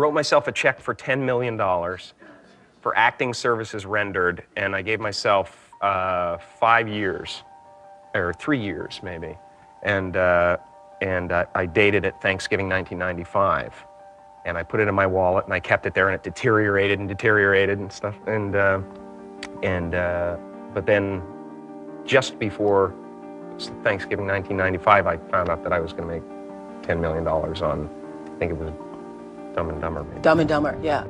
Wrote myself a check for $10 million for acting services rendered, and I gave myself 5 years, or 3 years maybe, and I dated it Thanksgiving 1995, and I put it in my wallet, and I kept it there, and it deteriorated and stuff, but then just before Thanksgiving 1995, I found out that I was going to make $10 million on, I think it was Dumb and Dumber, maybe. Dumb and Dumber, yeah.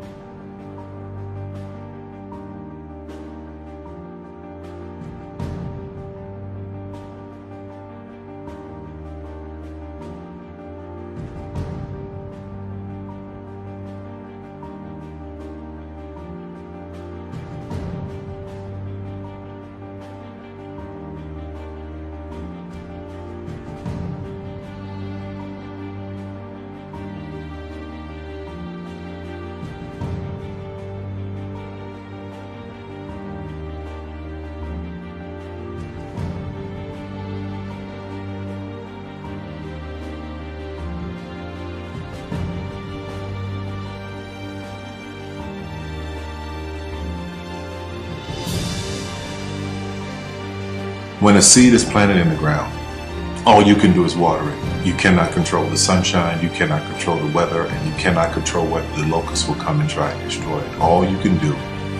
When a seed is planted in the ground, all you can do is water it. You cannot control the sunshine, you cannot control the weather, and you cannot control whether the locusts will come and try and destroy it. All you can do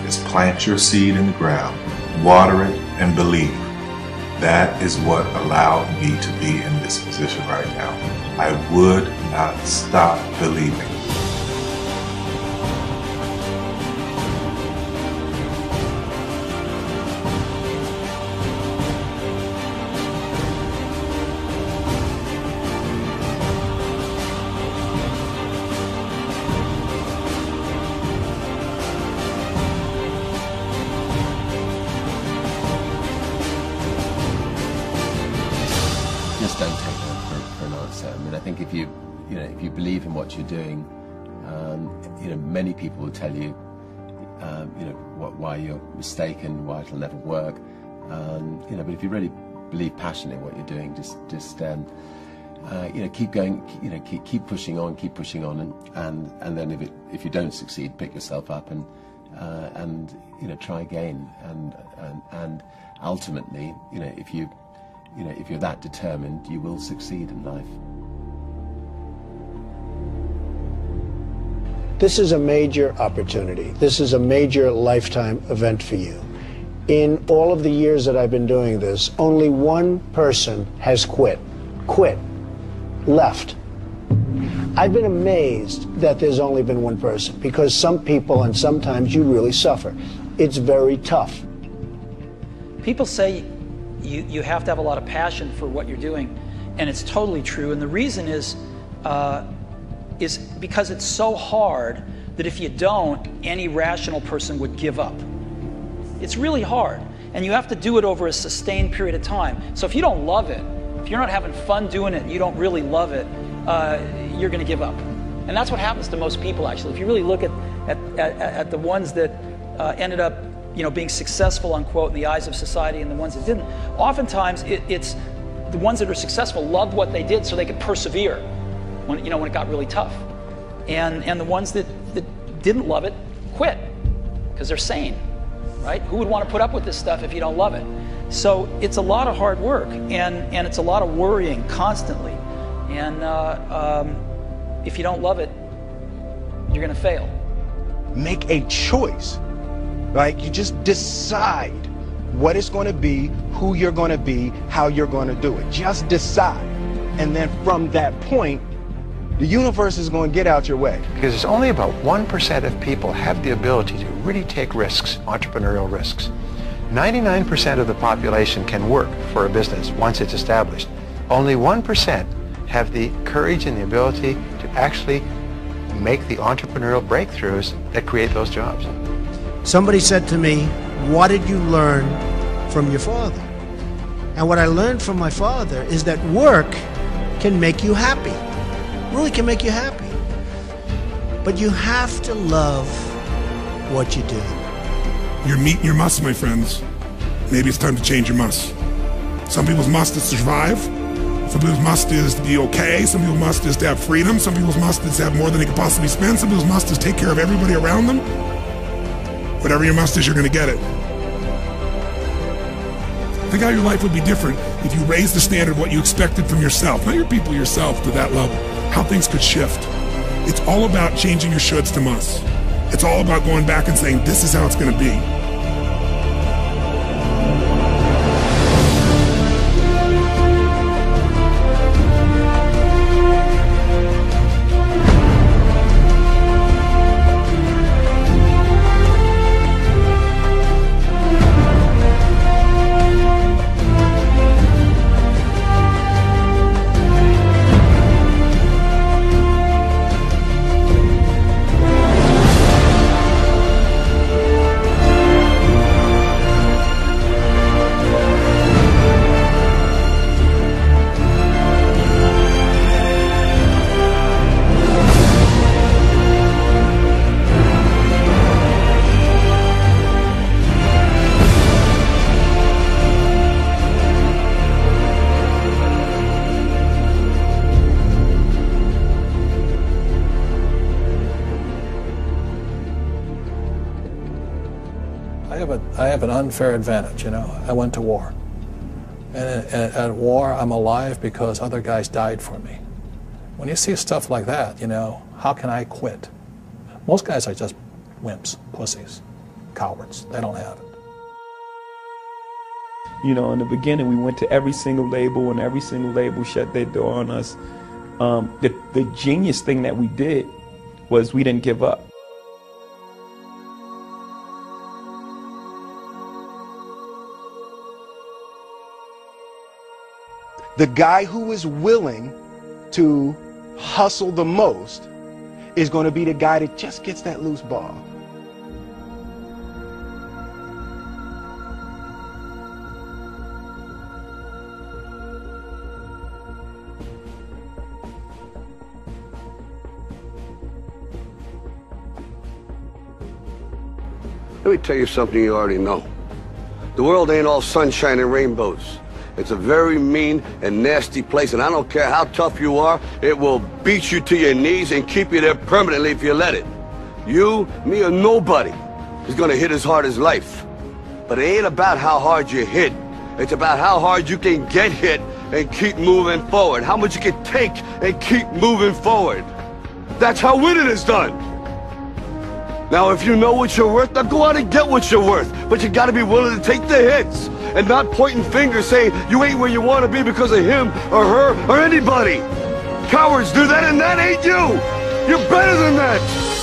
is plant your seed in the ground, water it, and believe. That is what allowed me to be in this position right now. I would not stop believing. Just don't take that for an answer. I mean, I think if you believe in what you're doing, many people will tell you, why you're mistaken, why it'll never work. But if you really believe passionately in what you're doing, just keep going, keep pushing on, and then if you don't succeed, pick yourself up and try again, and ultimately, if you're that determined, you will succeed in life. This is a major opportunity. This is a major lifetime event for you. In all of the years that I've been doing this, only one person has quit, left. I've been amazed that there's only been one person, because some people, and sometimes you really suffer. It's very tough. People say you have to have a lot of passion for what you're doing, and it's totally true. And the reason is because it's so hard that if you don't, any rational person would give up. It's really hard, and you have to do it over a sustained period of time. So if you don't love it, if you're not having fun doing it and you don't really love it, you're going to give up. And that's what happens to most people, actually. If you really look at the ones that ended up being successful, unquote, in the eyes of society, and the ones that didn't, oftentimes it's the ones that are successful loved what they did so they could persevere when it got really tough. And the ones that didn't love it quit because they're sane, right? Who would want to put up with this stuff if you don't love it? So it's a lot of hard work, and it's a lot of worrying constantly. And if you don't love it, you're going to fail. Make a choice. Like, you just decide what it's going to be, who you're going to be, how you're going to do it. Just decide. And then from that point, the universe is going to get out your way. Because it's only about 1% of people have the ability to really take risks, entrepreneurial risks. 99% of the population can work for a business once it's established. Only 1% have the courage and the ability to actually make the entrepreneurial breakthroughs that create those jobs. Somebody said to me, what did you learn from your father? And what I learned from my father is that work can make you happy. Really can make you happy. But you have to love what you do. You're meat and your must, my friends. Maybe it's time to change your must. Some people's must is to survive. Some people's must is to be okay. Some people's must is to have freedom. Some people's must is to have more than they could possibly spend. Some people's must is take care of everybody around them. Whatever your must is, you're going to get it. Think how your life would be different if you raised the standard of what you expected from yourself, not your people, yourself, to that level. How things could shift. It's all about changing your shoulds to musts. It's all about going back and saying, this is how it's going to be. I have an unfair advantage, you know. I went to war. And at war, I'm alive because other guys died for me. When you see stuff like that, you know, how can I quit? Most guys are just wimps, pussies, cowards. They don't have it. You know, in the beginning, we went to every single label, and every single label shut their door on us. The genius thing that we did was we didn't give up. The guy who is willing to hustle the most is going to be the guy that just gets that loose ball. Let me tell you something you already know. The world ain't all sunshine and rainbows. It's a very mean and nasty place, and I don't care how tough you are, it will beat you to your knees and keep you there permanently if you let it. You, me, or nobody is gonna hit as hard as life. But it ain't about how hard you hit. It's about how hard you can get hit and keep moving forward. How much you can take and keep moving forward. That's how winning is done. Now, if you know what you're worth, now go out and get what you're worth. But you gotta be willing to take the hits and not pointing fingers saying you ain't where you want to be because of him or her or anybody. Cowards do that, and that ain't you. You're better than that.